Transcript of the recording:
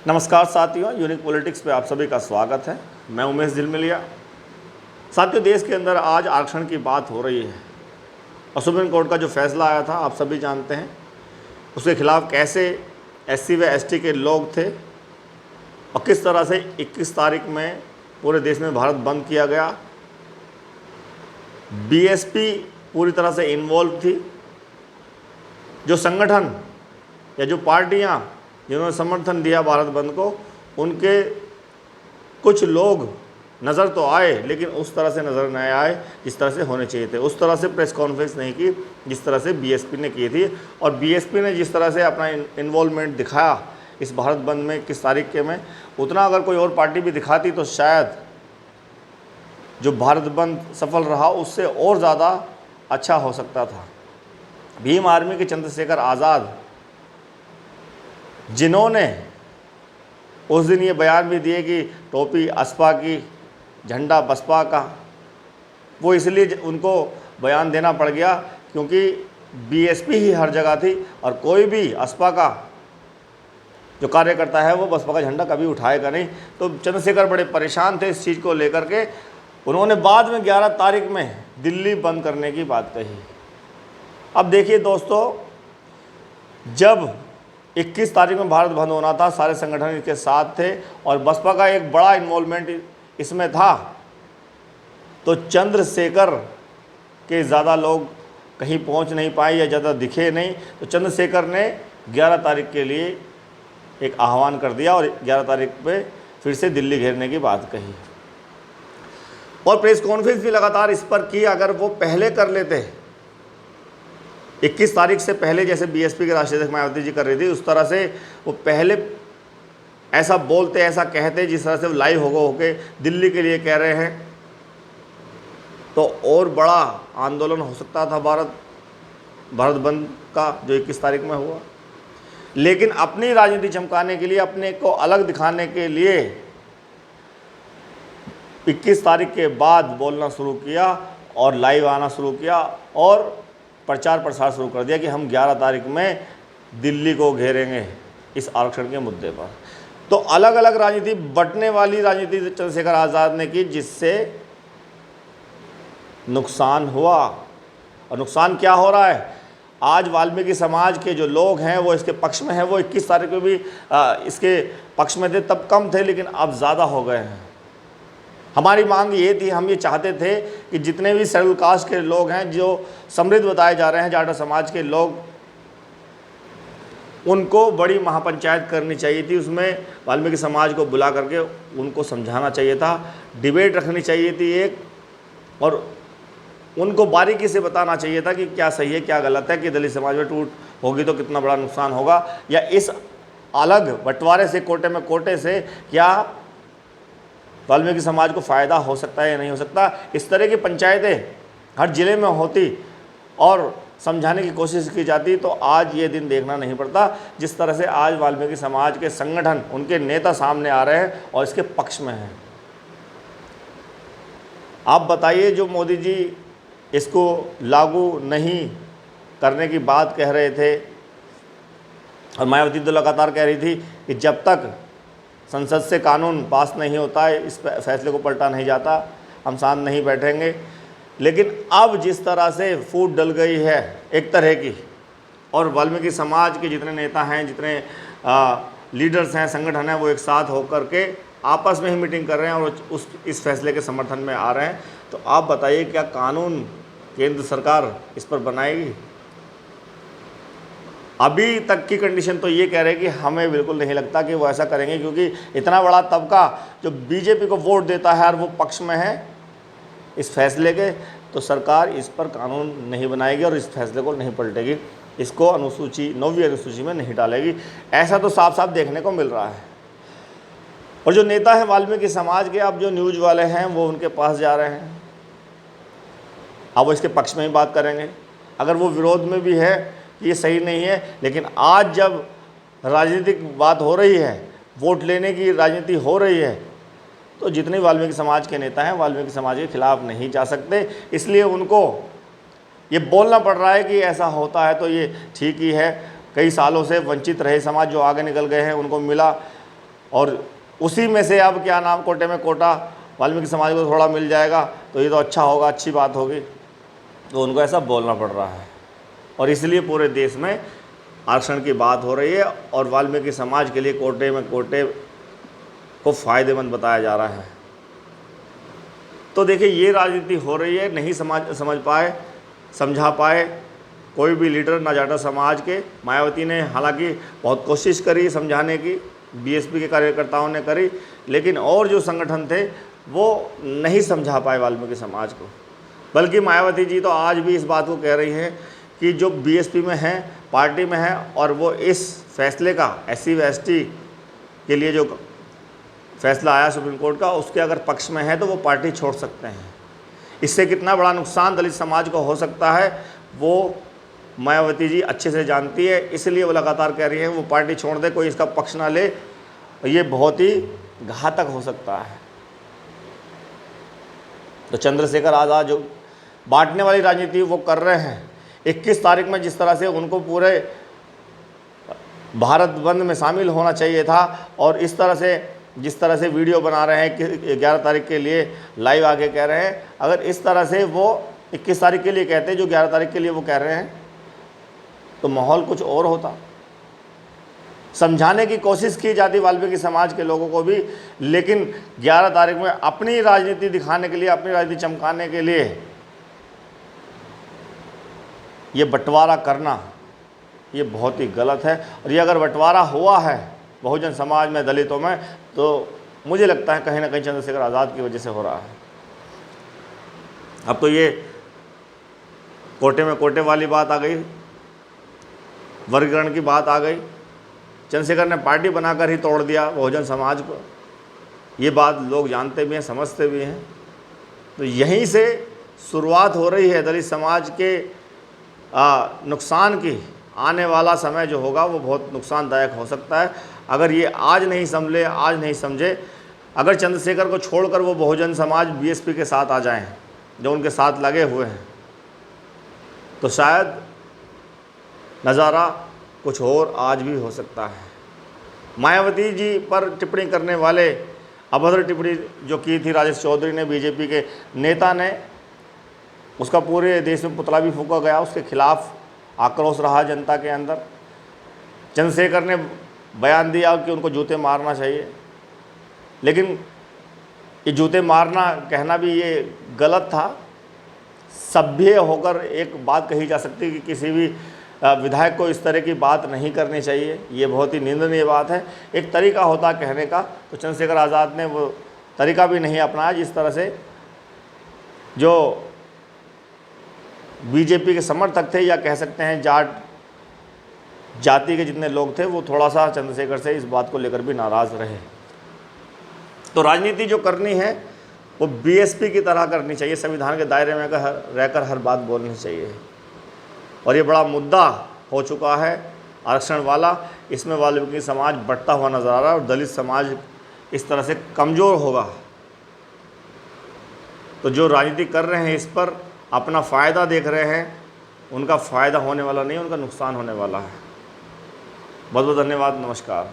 नमस्कार साथियों, unique politics पे आप सभी का स्वागत है। मैं उमेश झिलमिलिया। साथियों, देश के अंदर आज आरक्षण की बात हो रही है और सुप्रीम कोर्ट का जो फैसला आया था आप सभी जानते हैं। उसके खिलाफ कैसे एससी व एसटी के लोग थे और किस तरह से 21 तारीख में पूरे देश में भारत बंद किया गया। बीएसपी पूरी तरह से इन्वॉल्व थी। जो संगठन या जो पार्टियां जिन्होंने समर्थन दिया भारत बंद को, उनके कुछ लोग नज़र तो आए लेकिन उस तरह से नज़र नहीं आए जिस तरह से होने चाहिए थे। उस तरह से प्रेस कॉन्फ्रेंस नहीं की जिस तरह से बीएसपी ने की थी। और बीएसपी ने जिस तरह से अपना इन्वॉल्वमेंट दिखाया इस भारत बंद में 21 तारीख के में, उतना अगर कोई और पार्टी भी दिखाती तो शायद जो भारत बंद सफल रहा उससे और ज़्यादा अच्छा हो सकता था। भीम आर्मी के चंद्रशेखर आज़ाद, जिन्होंने उस दिन ये बयान भी दिए कि टोपी असपा की, झंडा बसपा का, वो इसलिए उनको बयान देना पड़ गया क्योंकि बीएसपी ही हर जगह थी और कोई भी असपा का जो कार्यकर्ता है वो बसपा का झंडा कभी उठाएगा नहीं। तो चंद्रशेखर बड़े परेशान थे इस चीज़ को लेकर के। उन्होंने बाद में 11 तारीख में दिल्ली बंद करने की बात कही। अब देखिए दोस्तों, जब 21 तारीख में भारत बंद होना था, सारे संगठन इसके साथ थे और बसपा का एक बड़ा इन्वॉल्वमेंट इसमें था, तो चंद्रशेखर के ज़्यादा लोग कहीं पहुंच नहीं पाए या ज़्यादा दिखे नहीं। तो चंद्रशेखर ने 11 तारीख के लिए एक आह्वान कर दिया और 11 तारीख पे फिर से दिल्ली घेरने की बात कही और प्रेस कॉन्फ्रेंस भी लगातार इस पर की। अगर वो पहले कर लेते, 21 तारीख से पहले, जैसे बीएसपी के राष्ट्रीय अध्यक्ष मायावती जी कर रही थी, उस तरह से वो पहले ऐसा बोलते, ऐसा कहते जिस तरह से वो लाइव होके दिल्ली के लिए कह रहे हैं, तो और बड़ा आंदोलन हो सकता था भारत बंद का जो 21 तारीख में हुआ। लेकिन अपनी राजनीति चमकाने के लिए, अपने को अलग दिखाने के लिए 21 तारीख के बाद बोलना शुरू किया और लाइव आना शुरू किया और प्रचार प्रसार शुरू कर दिया कि हम 11 तारीख में दिल्ली को घेरेंगे इस आरक्षण के मुद्दे पर। तो अलग अलग राजनीति, बंटने वाली राजनीति चंद्रशेखर आज़ाद ने की, जिससे नुकसान हुआ। और नुकसान क्या हो रहा है? आज वाल्मीकि समाज के जो लोग हैं वो इसके पक्ष में हैं। वो 21 तारीख को भी इसके पक्ष में थे, तब कम थे लेकिन अब ज़्यादा हो गए हैं। हमारी मांग ये थी, हम ये चाहते थे कि जितने भी शेड्यूल कास्ट के लोग हैं, जो समृद्ध बताए जा रहे हैं, जाट समाज के लोग, उनको बड़ी महापंचायत करनी चाहिए थी। उसमें वाल्मीकि समाज को बुला करके उनको समझाना चाहिए था, डिबेट रखनी चाहिए थी एक, और उनको बारीकी से बताना चाहिए था कि क्या सही है क्या गलत है, कि दलित समाज में टूट होगी तो कितना बड़ा नुकसान होगा, या इस अलग बंटवारे से, कोटे में कोटे से क्या वाल्मीकि समाज को फ़ायदा हो सकता है या नहीं हो सकता। इस तरह की पंचायतें हर ज़िले में होती और समझाने की कोशिश की जाती तो आज ये दिन देखना नहीं पड़ता जिस तरह से आज वाल्मीकि समाज के संगठन, उनके नेता सामने आ रहे हैं और इसके पक्ष में हैं। आप बताइए, जो मोदी जी इसको लागू नहीं करने की बात कह रहे थे और मायावती तो लगातार कह रही थी कि जब तक संसद से कानून पास नहीं होता है इस फैसले को पलटा नहीं जाता, हम साथ नहीं बैठेंगे। लेकिन अब जिस तरह से फूट डल गई है एक तरह की, और वाल्मीकि समाज के जितने नेता हैं, जितने लीडर्स हैं, संगठन हैं, वो एक साथ होकर के आपस में ही मीटिंग कर रहे हैं और इस फैसले के समर्थन में आ रहे हैं। तो आप बताइए, क्या कानून केंद्र सरकार इस पर बनाएगी? अभी तक की कंडीशन तो ये कह रहे हैं कि हमें बिल्कुल नहीं लगता कि वो ऐसा करेंगे, क्योंकि इतना बड़ा तबका जो बीजेपी को वोट देता है और वो पक्ष में है इस फैसले के, तो सरकार इस पर कानून नहीं बनाएगी और इस फैसले को नहीं पलटेगी, इसको अनुसूची 9वीं अनुसूची में नहीं डालेगी। ऐसा तो साफ साफ देखने को मिल रहा है। और जो नेता हैं वाल्मीकि समाज के, अब जो न्यूज़ वाले हैं वो उनके पास जा रहे हैं, अब वो इसके पक्ष में ही बात करेंगे। अगर वो विरोध में भी है ये सही नहीं है, लेकिन आज जब राजनीतिक बात हो रही है, वोट लेने की राजनीति हो रही है, तो जितने वाल्मीकि समाज के नेता हैं वाल्मीकि समाज के खिलाफ नहीं जा सकते। इसलिए उनको ये बोलना पड़ रहा है कि ऐसा होता है तो ये ठीक ही है। कई सालों से वंचित रहे समाज जो आगे निकल गए हैं, उनको मिला और उसी में से अब क्या नाम कोटे में कोटा वाल्मीकि समाज को थोड़ा मिल जाएगा तो ये तो अच्छा होगा, अच्छी बात होगी। तो उनको ऐसा बोलना पड़ रहा है और इसलिए पूरे देश में आरक्षण की बात हो रही है और वाल्मीकि समाज के लिए कोटे में कोटे को फ़ायदेमंद बताया जा रहा है। तो देखिए ये राजनीति हो रही है, नहीं समझा पाए कोई भी लीडर ना जाटा समाज के। मायावती ने हालांकि बहुत कोशिश करी समझाने की, बीएसपी के कार्यकर्ताओं ने करी, लेकिन और जो संगठन थे वो नहीं समझा पाए वाल्मीकि समाज को। बल्कि मायावती जी तो आज भी इस बात को कह रही हैं कि जो बीएसपी में हैं, पार्टी में हैं, और वो इस फैसले का SC व ST के लिए जो फैसला आया सुप्रीम कोर्ट का, उसके अगर पक्ष में है तो वो पार्टी छोड़ सकते हैं। इससे कितना बड़ा नुकसान दलित समाज को हो सकता है वो मायावती जी अच्छे से जानती है, इसलिए वो लगातार कह रही है वो पार्टी छोड़ दे, कोई इसका पक्ष ना ले, ये बहुत ही घातक हो सकता है। तो चंद्रशेखर आज़ाद जो बांटने वाली राजनीति वो कर रहे हैं, 21 तारीख में जिस तरह से उनको पूरे भारत बंद में शामिल होना चाहिए था और इस तरह से जिस तरह से वीडियो बना रहे हैं कि 11 तारीख के लिए लाइव आके कह रहे हैं, अगर इस तरह से वो 21 तारीख के लिए कहते जो 11 तारीख के लिए वो कह रहे हैं तो माहौल कुछ और होता। समझाने की कोशिश की जाती वाल्मीकि समाज के लोगों को भी, लेकिन 11 तारीख में अपनी राजनीति दिखाने के लिए, अपनी राजनीति चमकाने के लिए ये बंटवारा करना ये बहुत ही गलत है। और ये अगर बंटवारा हुआ है बहुजन समाज में, दलितों में, तो मुझे लगता है कहीं ना कहीं चंद्रशेखर आज़ाद की वजह से हो रहा है। अब तो ये कोटे में कोटे वाली बात आ गई, वर्गीकरण की बात आ गई। चंद्रशेखर ने पार्टी बनाकर ही तोड़ दिया बहुजन समाज को, ये बात लोग जानते भी हैं, समझते भी हैं। तो यहीं से शुरुआत हो रही है दलित समाज के नुकसान की। आने वाला समय जो होगा वो बहुत नुकसानदायक हो सकता है अगर ये आज नहीं संभले, आज नहीं समझे। अगर चंद्रशेखर को छोड़कर वो बहुजन समाज बीएसपी के साथ आ जाएं, जो उनके साथ लगे हुए हैं, तो शायद नज़ारा कुछ और आज भी हो सकता है। मायावती जी पर टिप्पणी करने वाले, अभद्र टिप्पणी जो की थी राजेश चौधरी ने, बीजेपी के नेता ने, उसका पूरे देश में पुतला भी फूंका गया, उसके खिलाफ आक्रोश रहा जनता के अंदर। चंद्रशेखर ने बयान दिया कि उनको जूते मारना चाहिए, लेकिन ये जूते मारना कहना भी ये गलत था। सभ्य होकर एक बात कही जा सकती है कि किसी भी विधायक को इस तरह की बात नहीं करनी चाहिए, ये बहुत ही निंदनीय बात है। एक तरीका होता है कहने का, तो चंद्रशेखर आज़ाद ने वो तरीका भी नहीं अपनाया, जिस तरह से जो बीजेपी के समर्थक थे, या कह सकते हैं जाति के जितने लोग थे, वो थोड़ा सा चंद्रशेखर से इस बात को लेकर भी नाराज़ रहे। तो राजनीति जो करनी है वो बीएसपी की तरह करनी चाहिए, संविधान के दायरे में रहकर हर बात बोलनी चाहिए। और ये बड़ा मुद्दा हो चुका है आरक्षण वाला, इसमें वाल्मीकि समाज बढ़ता हुआ नजर आ रहा है और दलित समाज इस तरह से कमज़ोर होगा। तो जो राजनीति कर रहे हैं इस पर अपना फ़ायदा देख रहे हैं, उनका फ़ायदा होने वाला नहीं, उनका नुकसान होने वाला है। बहुत बहुत धन्यवाद, नमस्कार।